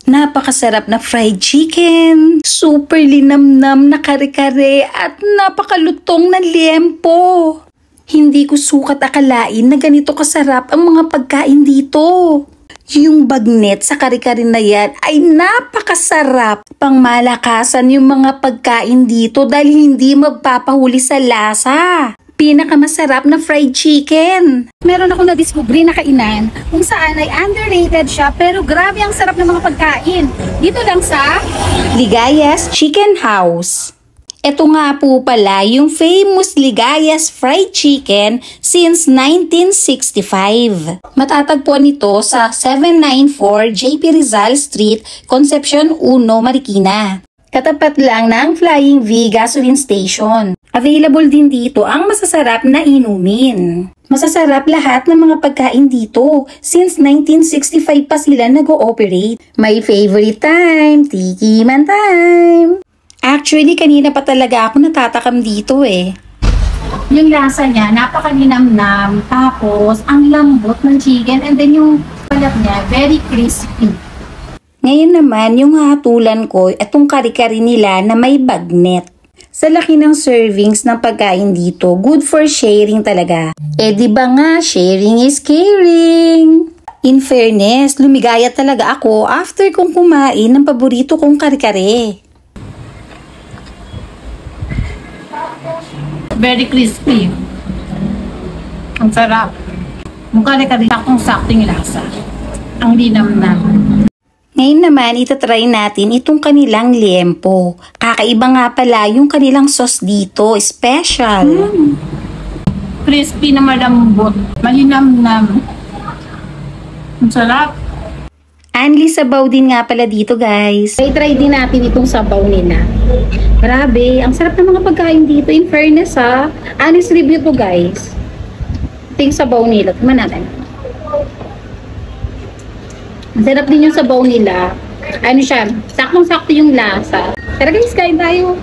Napakasarap na fried chicken, super linamnam na kare-kare at napakalutong na liempo. Hindi ko sukat akalain na ganito kasarap ang mga pagkain dito. Yung bagnet sa kare-kare na yan ay napakasarap. Pangmalakasan yung mga pagkain dito dahil hindi magpapahuli sa lasa. Pinakamasarap na fried chicken. Meron ako na-discovery na kainan kung saan ay underrated siya pero grabe ang sarap ng mga pagkain. Dito lang sa Ligayas Chicken House. Ito nga po pala yung famous Ligayas fried chicken since 1965. Matatagpuan ito sa 794 JP Rizal Street, Concepcion 1, Marikina. Katapat lang ng Flying V Gasoline Station. Available din dito ang masasarap na inumin. Masasarap lahat ng mga pagkain dito. Since 1965 pa sila nag-ooperate. My favorite time, tikiman time. Actually, kanina pa talaga ako natatakam dito eh. Yung lasa niya, napakalinamnam. Tapos, ang lambot ng chicken and then yung balat niya, very crispy. Ngayon naman, yung hatulan ko, itong kari-kari nila na may bagnet. Sa laki ng servings ng pagkain dito, good for sharing talaga. Eh di ba nga, sharing is caring. In fairness, lumigaya talaga ako after kong kumain ng paborito kong kari-kari. Very crispy. Ang sarap. Yung kari-kari, saktong-sakting lasa. Ang linamnam. Ngayon naman, itatry natin itong kanilang liempo. Kakaiba nga pala yung kanilang sauce dito, special. Crispy na malambot, malinamnam. Ang sarap. Anli sabaw din nga pala dito, guys. I-try din natin itong sabaw nila. Grabe, ang sarap ng mga pagkain dito. In fairness ha, honest review to guys. Ito yung sabaw nila. Tignan natin. Masarap din yung sabaw nila. Ano siya, saktong-sakto yung lasa. Tara guys, kain tayo.